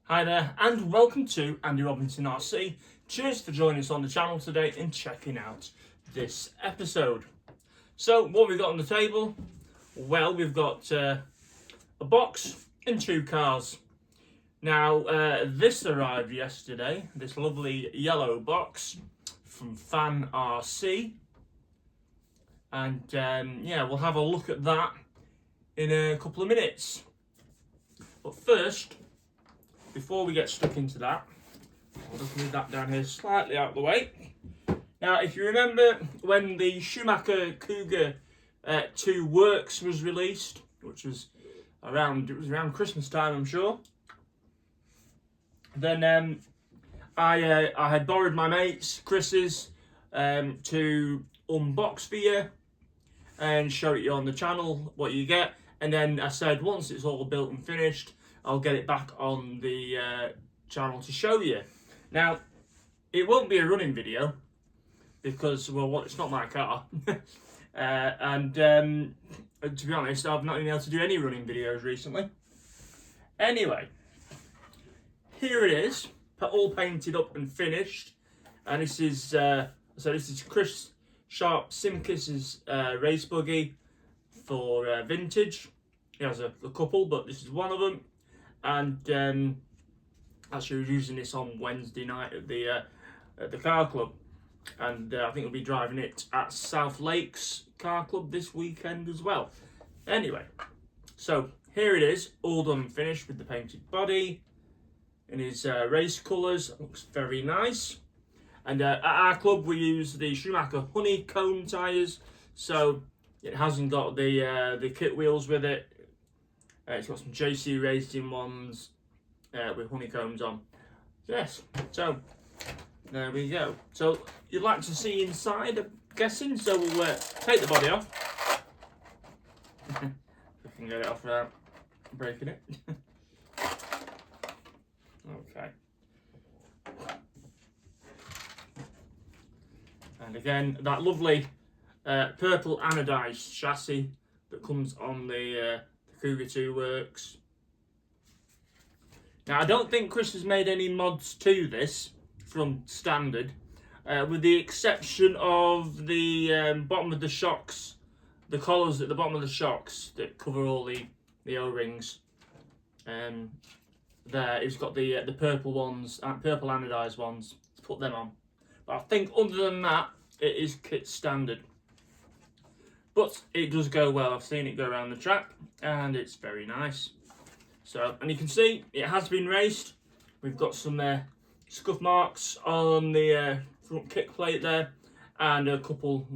Hi there and welcome to Andy Robinson RC. Cheers for joining us on the channel today and checking out this episode. So what we've got on the table? Well, we've got a box and two cars. Now this arrived yesterday, this lovely yellow box from Fan RC. And yeah, we'll have a look at that in a couple of minutes. But first, before we get stuck into that, I'll just move that down here slightly out of the way. Now, if you remember when the Schumacher Cougar 2 Works was released, which was around Christmas time, I'm sure. Then I had borrowed my mate's Chris's to unbox for you and show it you on the channel what you get. And then I said once it's all built and finished, I'll get it back on the channel to show you. Now, it won't be a running video because, well, it's not my car. And to be honest, I've not been able to do any running videos recently. Anyway, here it is, all painted up and finished. And this is, this is Chris Sharp Simkiss's race buggy for vintage. He has a couple, but this is one of them. And actually, we're using this on Wednesday night at the car club, and I think we'll be driving it at South Lakes Car Club this weekend as well. Anyway, so here it is, all done and finished with the painted body in his race colours. Looks very nice. And at our club, we use the Schumacher honeycomb tyres, so it hasn't got the kit wheels with it. It's got some JC Racing ones with honeycombs on. Yes, so there we go. So you'd like to see inside, I'm guessing, so we'll take the body off. If I can get it off without breaking it. Okay. And again, that lovely purple anodised chassis that comes on the Cougar 2 Works. Now, I don't think Chris has made any mods to this from standard, with the exception of the bottom of the shocks, the collars at the bottom of the shocks that cover all the O-rings. There, he's got the purple ones, purple anodised ones, to put them on. But I think other than that, it is kit standard. But it does go well. I've seen it go around the track, and it's very nice. So, and you can see it has been raced. We've got some scuff marks on the front kick plate there, and a couple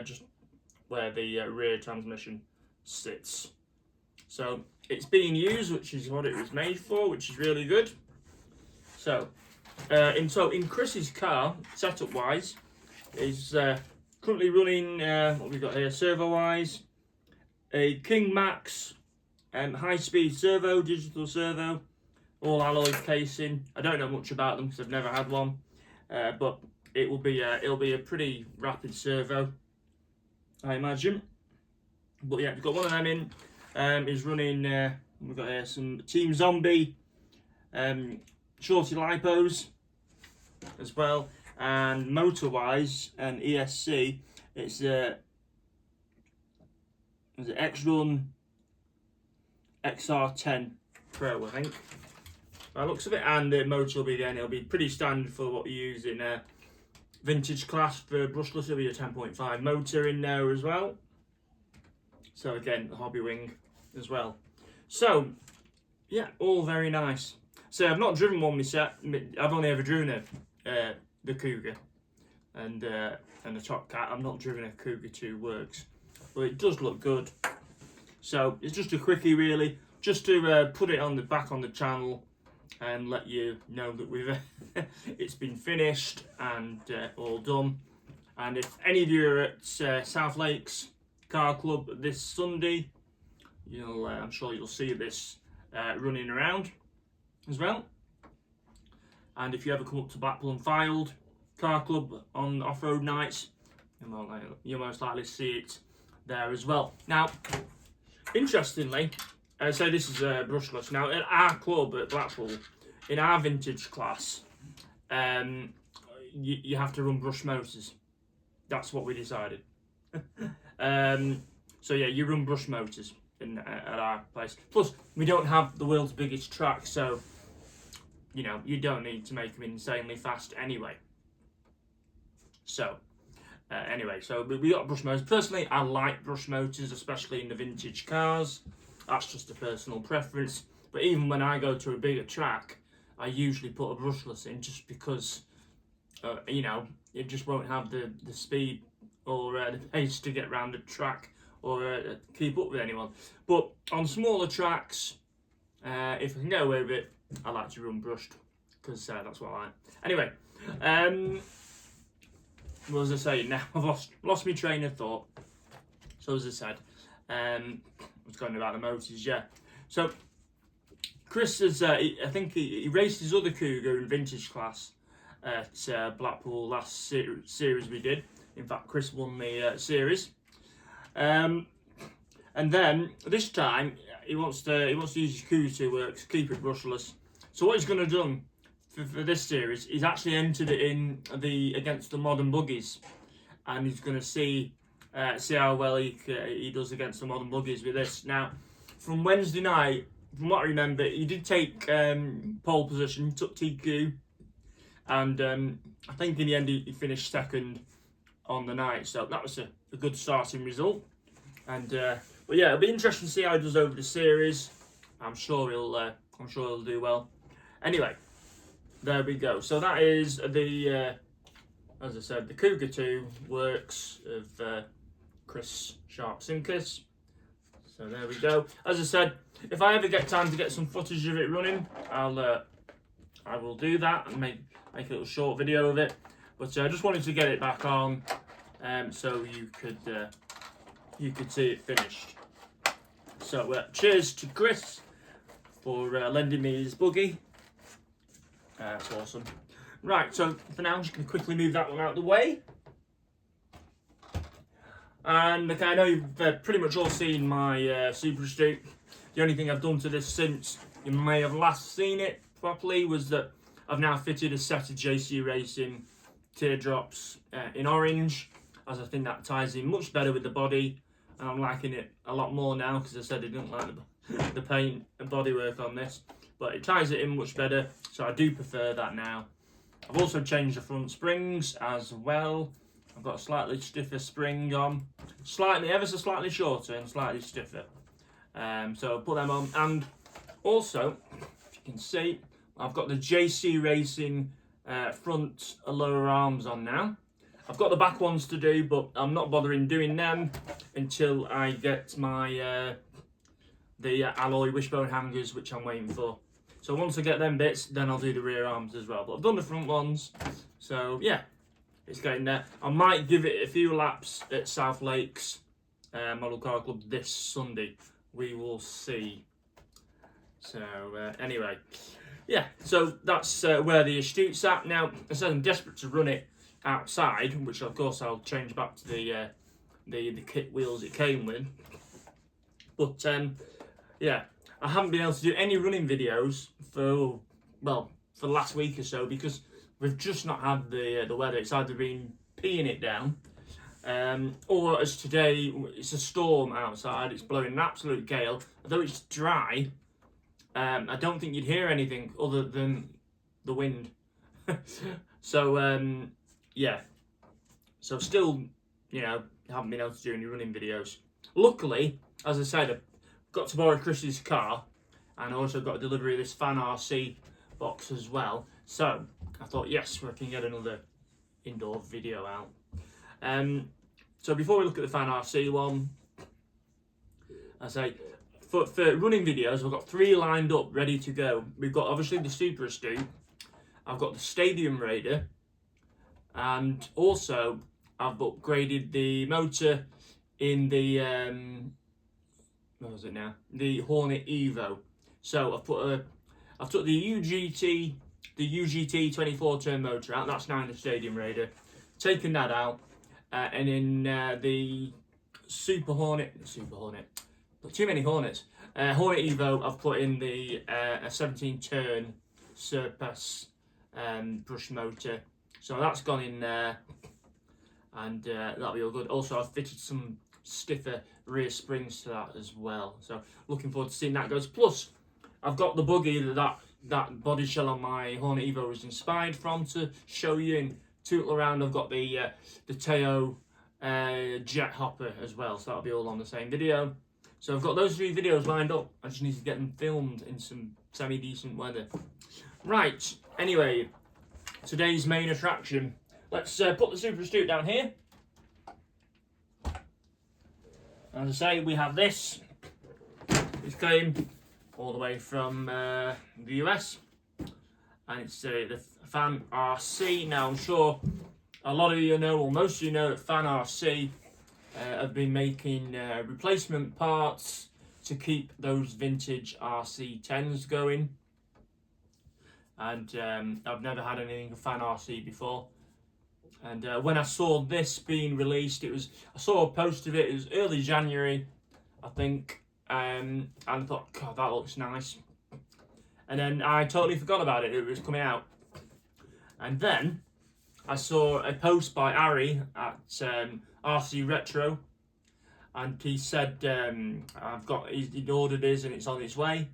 just where the rear transmission sits. So it's being used, which is what it was made for, which is really good. So, in Chris's car, setup wise, is currently running what we've got here, servo wise, a King Max high-speed servo, digital servo, all alloy casing. I don't know much about them because I've never had one, but it'll be a pretty rapid servo, I imagine. But yeah, we've got one of them in. Is running. We've got here some Team Zombie shorty lipos as well, and motor-wise and ESC, it's X-Run XR10 Pro, I think, by the looks of it. And the motor will be then, it'll be pretty standard for what you use in vintage class. For brushless, there'll be a 10.5 motor in there as well. So again, the hobby wing as well. So yeah, all very nice. So I've not driven one myself. I've only ever driven the Cougar and the Top Cat. I've not driven a Cougar 2 Works, but it does look good. So it's just a quickie, really, just to put it on the back on the channel and let you know that we've it's been finished and all done. And if any of you are at South Lakes Car Club this Sunday, I'm sure you'll see this running around as well. And if you ever come up to Blackpool and Fylde Car Club on off-road nights, you'll most likely see it there as well. Now, interestingly, So this is brushless. Now at our club at Blackpool, in our vintage class, you have to run brush motors. That's what we decided. So yeah, you run brush motors at our place. Plus, we don't have the world's biggest track, so you know you don't need to make them insanely fast anyway. So anyway, so we got brush motors. Personally, I like brush motors, especially in the vintage cars. That's just a personal preference. But even when I go to a bigger track, I usually put a brushless in just because, you know, it just won't have the speed or the pace to get around the track or keep up with anyone. But on smaller tracks, if I can get away with it, I like to run brushed because that's what I like. Anyway, what was I saying now? I've lost my train of thought. So as I said, I was going about the motors, yeah. So Chris has, I think he raced his other Cougar in vintage class at Blackpool last series we did. In fact, Chris won the series. And then this time he wants to use his Cougar to work, keep it brushless. So what he's going to do for this series, he's actually entered it in against the modern buggies, and he's going to see how well he does against the modern buggies with this. Now, from Wednesday night, from what I remember, he did take pole position, took TQ, and I think in the end he finished second on the night. So that was a good starting result. And but yeah, it'll be interesting to see how he does over the series. I'm sure he'll do well. Anyway, there we go. So that is the as I said, the Cougar 2 works of Chris Sharp Sinkers. So there we go. As I said, if I ever get time to get some footage of it running, I will do that and make a little short video of it. But I just wanted to get it back on, so you could see it finished. So cheers to Chris for lending me his buggy. That's awesome. Right, so for now, I'm just going to quickly move that one out of the way. And okay, I know you've pretty much all seen my Super Astute. The only thing I've done to this since you may have last seen it properly was that I've now fitted a set of JC Racing teardrops in orange, as I think that ties in much better with the body, and I'm liking it a lot more now because I said I didn't like the paint and bodywork on this, but it ties it in much better, so I do prefer that now. I've also changed the front springs as well. I've got a slightly stiffer spring on, ever so slightly shorter and slightly stiffer. So I'll put them on, and also, if you can see, I've got the JC Racing front lower arms on now. I've got the back ones to do, but I'm not bothering doing them until I get my the alloy wishbone hangers, which I'm waiting for. So once I get them bits, then I'll do the rear arms as well. But I've done the front ones, so yeah, it's getting there. I might give it a few laps at South Lakes Model Car Club this Sunday. We will see. So anyway, yeah, so that's where the Astute's at. Now, I said I'm desperate to run it outside, which of course I'll change back to the kit wheels it came with. But yeah, I haven't been able to do any running videos for the last week or so because we've just not had the weather. It's either been peeing it down, or as today, it's a storm outside. It's blowing an absolute gale. Although it's dry, I don't think you'd hear anything other than the wind. So yeah, so still, you know, haven't been able to do any running videos. Luckily, as I said, I got to borrow Chris's car, and I also got a delivery of this Fan RC box as well. So I thought, yes, we can get another indoor video out. So before we look at the Fan RC one, I say for running videos, I've got 3 lined up ready to go. We've got obviously the Super Astute, I've got the Stadium Raider, and also I've upgraded the motor in the what was it now? The Hornet Evo. So I've took the UGT 24 turn motor out. That's now in the Stadium Raider. Taken that out, and in the Super Hornet, but too many Hornets. Hornet Evo, I've put in the a 17 turn surpass brush motor, so that's gone in there, and that'll be all good. Also, I've fitted some stiffer rear springs to that as well, so looking forward to seeing that goes. Plus, I've got the buggy that body shell on my Hornet Evo was inspired from to show you and tootle around. I've got the Teo jet hopper as well, so that'll be all on the same video. So I've got those 3 videos lined up. I just need to get them filmed in some semi-decent weather. Right, anyway, today's main attraction. Let's put the Super Astute down here. As I say, we have this. This came all the way from the US. And it's the Fan RC. Now, I'm sure a lot of you know, or most of you know, that Fan RC have been making replacement parts to keep those vintage RC10s going. And I've never had anything for Fan RC before. And when I saw this being released, I saw a post of it. It was early January, I think, and I thought, God, that looks nice. And then I totally forgot about it. It was coming out, and then I saw a post by Ari at RC Retro, and he said he'd ordered his and it's on its way,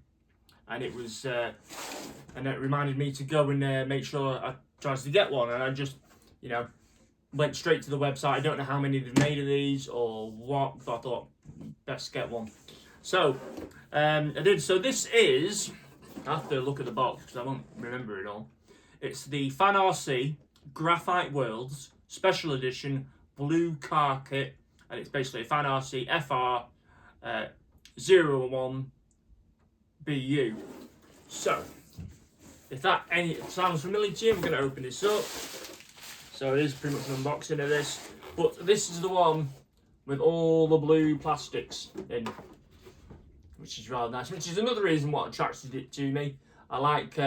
and it was and it reminded me to go and make sure I tried to get one, and I just went straight to the website. I don't know how many they've made of these or what, but I thought best get one. So I did. So this is, I have to look at the box because I won't remember it all. It's the Fan RC Graphite Worlds Special Edition Blue Car Kit, and it's basically a Fan RC FR 01 BU. So, if that sounds familiar to you, I'm going to open this up. So it is pretty much an unboxing of this, but this is the one with all the blue plastics in, which is rather nice. Which is another reason what attracted it to me. I liked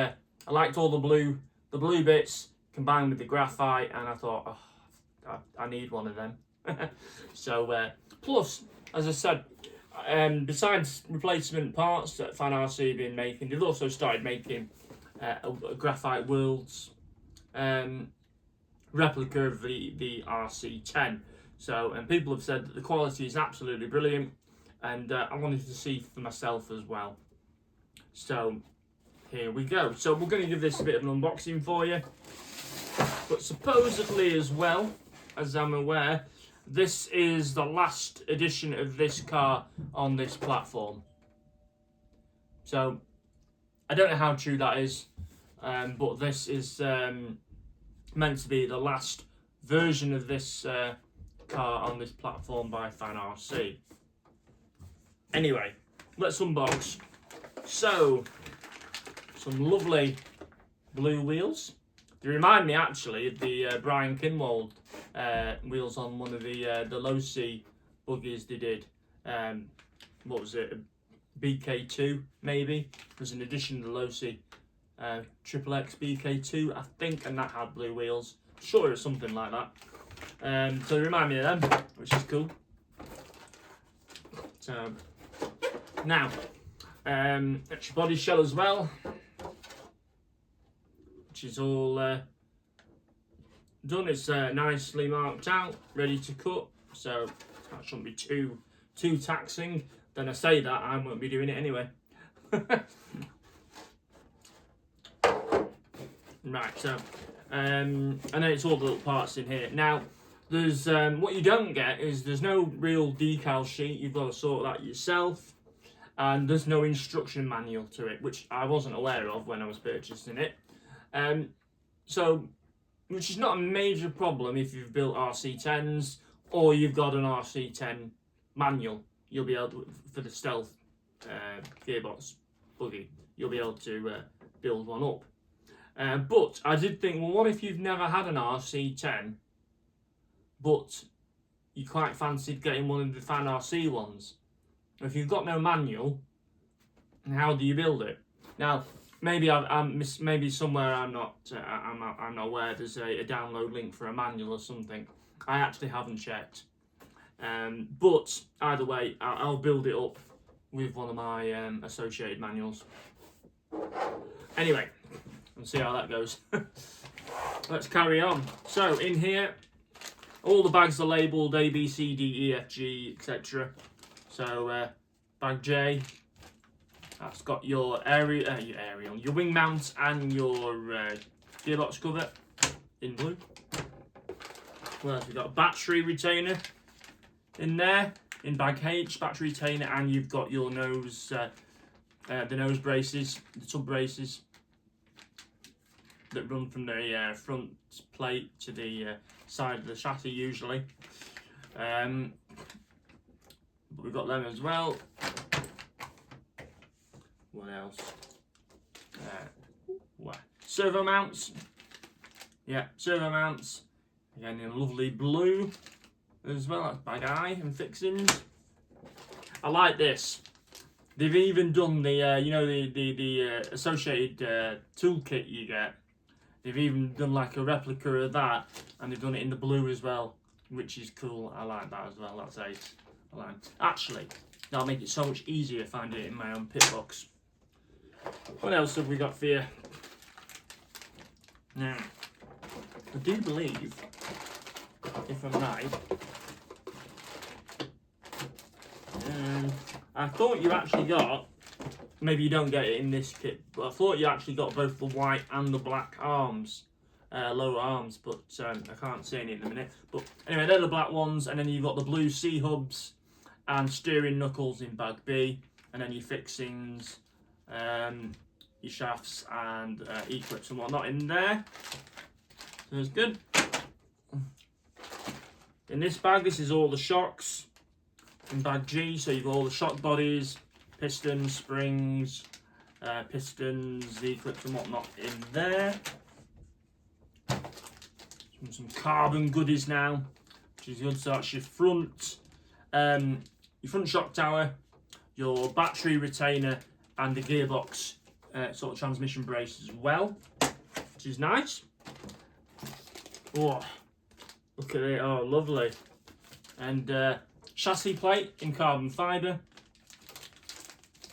all the blue bits combined with the graphite, and I thought, oh, I need one of them. So plus, as I said, besides replacement parts that Fan RC have been making, they've also started making a Graphite Worlds replica of the RC10. So, and people have said that the quality is absolutely brilliant, and I wanted to see for myself as well. So here we go. So we're going to give this a bit of an unboxing for you. But supposedly as well, as I'm aware, this is the last edition of this car on this platform. So I don't know how true that is, but this is meant to be the last version of this car on this platform by Fan RC. Anyway, let's unbox. So, some lovely blue wheels. They remind me actually of the Brian Kinwald wheels on one of the low C buggies they did. What was it? BK2 maybe. It was an addition to the low C Triple X BK2, I think, and that had blue wheels. Sure, it was something like that. So they remind me of them, which is cool. So now, extra body shell as well, which is all done. It's nicely marked out, ready to cut. So that shouldn't be too taxing. Then I say that I won't be doing it anyway. Right, so and then it's all the little parts in here. Now, there's what you don't get is there's no real decal sheet. You've got to sort that yourself, and there's no instruction manual to it, which I wasn't aware of when I was purchasing it. So, which is not a major problem if you've built RC10s or you've got an RC10 manual. You'll be able to, for the stealth gearbox buggy, you'll be able to build one up. But I did think, well, what if you've never had an RC10, but you quite fancied getting one of the Fan RC ones? If you've got no manual, how do you build it? Now, maybe maybe somewhere I'm not aware. There's a download link for a manual or something. I actually haven't checked. But either way, I'll build it up with one of my associated manuals. Anyway, let's see how that goes. Let's carry on. So in here, all the bags are labelled A, B, C, D, E, F, G, etc. So bag J, that's got your your wing mount and your gearbox cover in blue. Well, we've got a battery retainer in there, in bag H, battery retainer, and you've got your nose, the nose braces, the tub braces that run from the front plate to the side of the chassis usually. But we've got them as well. What else? Servo mounts. Yeah, servo mounts. Again in lovely blue as well. That's bag I and fixings. I like this. They've even done the you know the associated toolkit you get. They've even done like a replica of that, and they've done it in the blue as well, which is cool. I like that as well. That's ace. I like. Actually, that'll make it so much easier finding it in my own pit box. What else have we got for you? Now, I do believe, if I'm right, I thought you actually got, maybe you don't get it in this kit, but I thought you actually got both the white and the black arms, lower arms, but I can't see any at the minute. But anyway, they're the black ones, and then you've got the blue C-hubs and steering knuckles in bag B, and then your fixings, your shafts and E-clips and whatnot in there. So it's good. In this bag, this is all the shocks in bag G. So you've got all the shock bodies, pistons, springs, pistons, E-clips and whatnot in there. Some carbon goodies now, which is good. So that's your front shock tower, your battery retainer, and the gearbox sort of transmission brace as well, which is nice. Oh, look at it! Oh, lovely. And chassis plate in carbon fibre.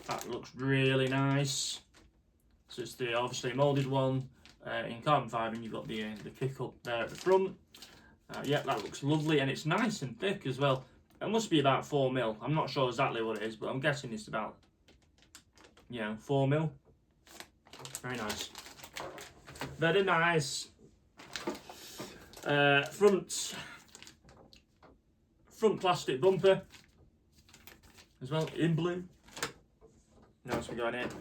That looks really nice. So it's the obviously moulded one in carbon fibre, and you've got the kick up there at the front. Yeah, that looks lovely, and it's nice and thick as well. It must be about 4mm. I'm not sure exactly what it is, but I'm guessing it's about 4mm. Very nice. Very nice. Front plastic bumper as well in blue. What else we got in it?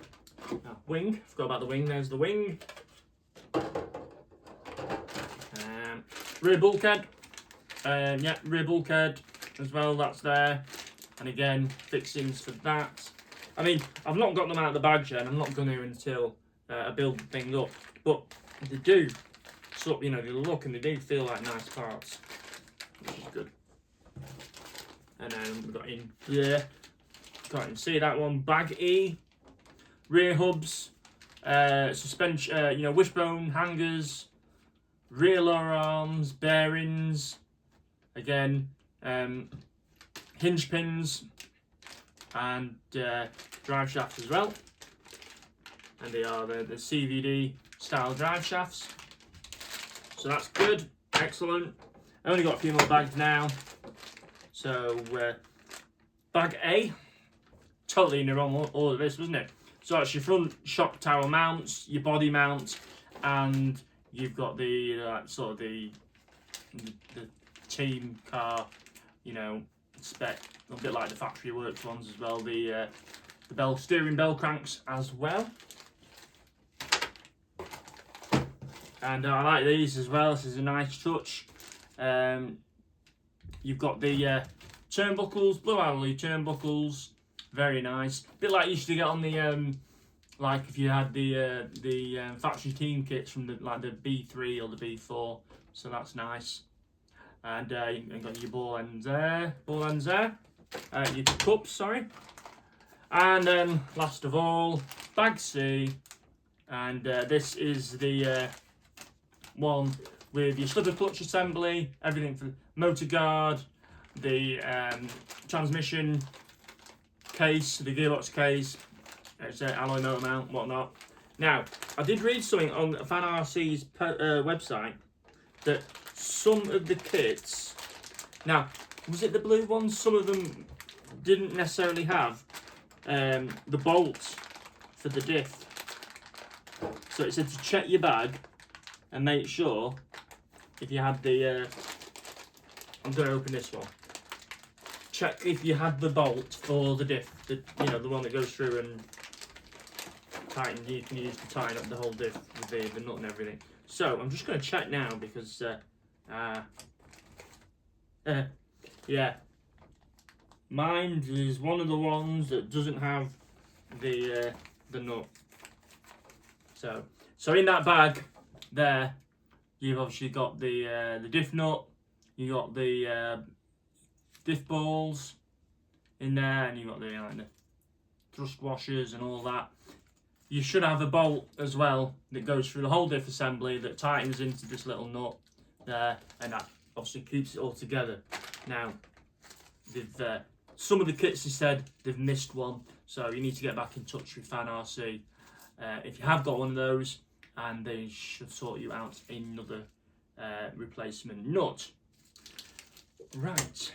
Wing. Forgot about the wing. There's the wing. Rear bulkhead. Yeah, rear bulkhead as well. That's there. And again, fixings for that. I mean, I've not got them out of the bag yet. I'm not going to until I build the thing up. But they do, they look and they do feel like nice parts, which is good. And then we've got in there, can't even see that one, bag E, rear hubs, suspension, wishbone hangers, rear lower arms, bearings, again, hinge pins, and drive shafts as well. And they are the CVD style drive shafts. So that's good, excellent. I only got a few more bags now. So bag A, totally in the wrong order this, wasn't it? So that's your front shock tower mounts, your body mount, and you've got the sort of the team car, spec, a bit like the factory works ones as well. The steering bell cranks as well. And I like these as well. This is a nice touch. You've got the turnbuckles, blue alloy turnbuckles, very nice. A bit like you used to get on the like if you had the factory team kits from the B3 or the B4. So that's nice. And you've got your ball ends there, your cups, sorry. And then last of all, bag C, and this is the one with your slipper clutch assembly, everything for motor guard, the transmission, case, the gearbox case. It's an alloy motor mount, whatnot. Now, I did read something on Fan RC's website that some of the kits. Now, was it the blue ones? Some of them didn't necessarily have the bolt for the diff. So it said to check your bag and make sure if you had the. I'm going to open this one. Check if you had the bolt for the diff, the one that goes through and tighten. You can use to tighten up the whole diff with the nut and everything. So I'm just going to check now because yeah, mine is one of the ones that doesn't have the nut. So in that bag there, you've obviously got the diff nut, you got the diff balls in there, and you got the thrust washers and all that. You should have a bolt as well that goes through the whole diff assembly that tightens into this little nut there, and that obviously keeps it all together. Now, some of the kits, they said they've missed one, so you need to get back in touch with Fan RC if you have got one of those, and they should sort you out another replacement nut. Right,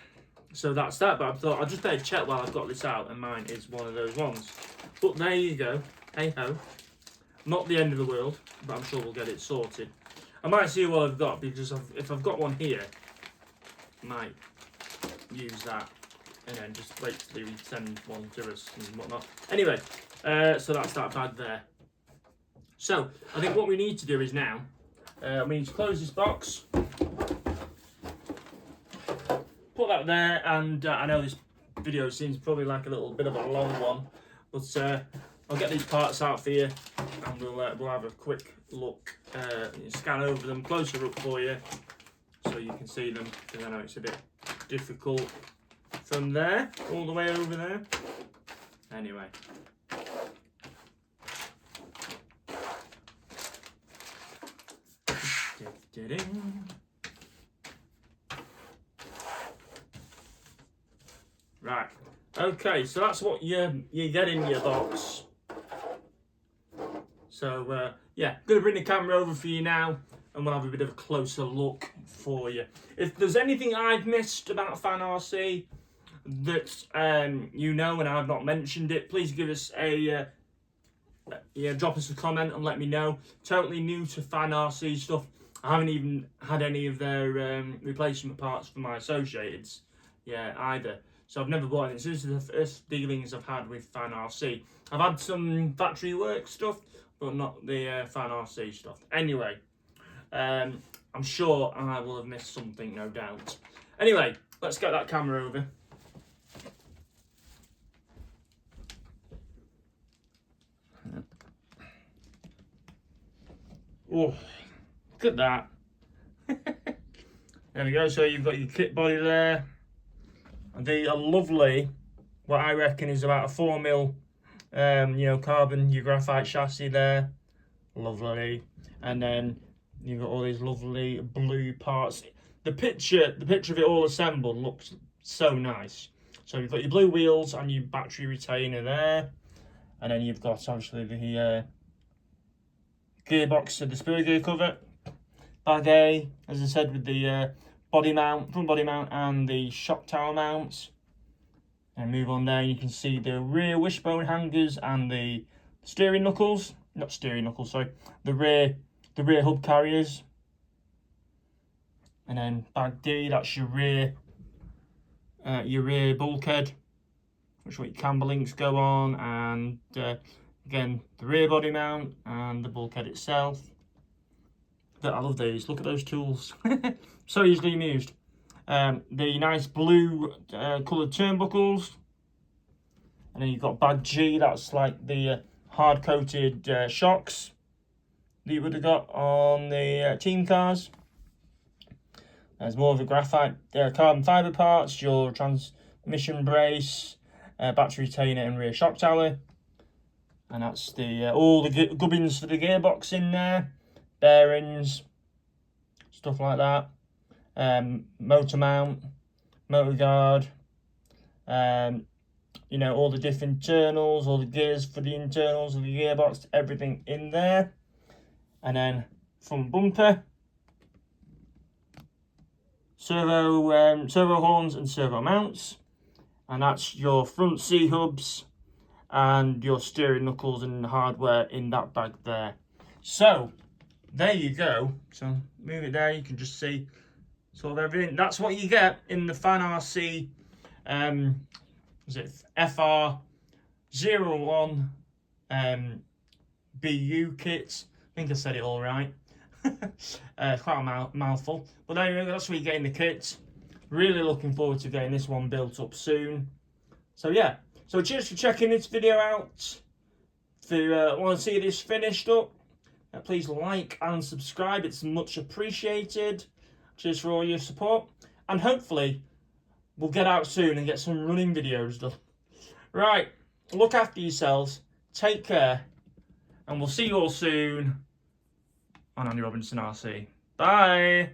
so that's that, but I thought I'll just better check while I've got this out, and mine is one of those ones. But there you go, hey ho. Not the end of the world, but I'm sure we'll get it sorted. I might see what I've got, because if I've got one here, I might use that and then just wait till we send one to us and whatnot. Anyway, so that's that bag there. So I think what we need to do is now we need to close this box, put that there, and I know this video seems probably like a little bit of a long one, but I'll get these parts out for you, and we'll have a quick look, scan over them closer up for you, so you can see them, because I know it's a bit difficult from there all the way over there. Anyway. Right. Okay, so that's what you get in your box. So yeah, gonna bring the camera over for you now, and we'll have a bit of a closer look for you. If there's anything I've missed about Fan RC that you know and I've not mentioned it, please give us a drop us a comment and let me know. Totally new to Fan RC stuff. I haven't even had any of their replacement parts for my associateds either. So I've never bought any. So this is the first dealings I've had with Fan RC. I've had some factory work stuff, but not the Fan RC stuff. Anyway, I'm sure I will have missed something, no doubt. Anyway, let's get that camera over. Oh, look at that. There we go. So you've got your kit body there. The lovely, what I reckon is about a 4mm, carbon, your graphite chassis there. Lovely. And then you've got all these lovely blue parts. The picture of it all assembled looks so nice. So you've got your blue wheels and your battery retainer there. And then you've got obviously the gearbox of the spur gear cover. Bag A, as I said, with the body mount, front body mount, and the shock tower mounts. And move on there, you can see the rear wishbone hangers and the steering knuckles. Not steering knuckles, sorry. The rear hub carriers. And then bag D, that's your rear bulkhead, which what your camber links go on, and again the rear body mount and the bulkhead itself. I love these. Look at those tools. So easily used. The nice blue coloured turnbuckles. And then you've got bag G, that's like the hard coated shocks that you would have got on the team cars. There's more of the graphite carbon fibre parts, your transmission brace, battery retainer and rear shock tower. And that's the all the gubbins for the gearbox in there. Bearings, stuff like that. Motor mount, motor guard, you know, all the different internals, all the gears for the internals of the gearbox, everything in there. And then front bumper, servo horns and servo mounts, and that's your front C-hubs and your steering knuckles and hardware in that bag there. So there you go. So move it there, you can just see sort of everything. That's what you get in the Fan RC is it FR01 BU kits. I think I said it all right. Quite a mouthful. But anyway, that's what you get in the kit. Really looking forward to getting this one built up soon. So yeah, so cheers for checking this video out. If you want to see this finished up, please like and subscribe. It's much appreciated. Cheers for all your support. And hopefully, we'll get out soon and get some running videos done. Right, look after yourselves. Take care. And we'll see you all soon on Andy Robinson RC. Bye.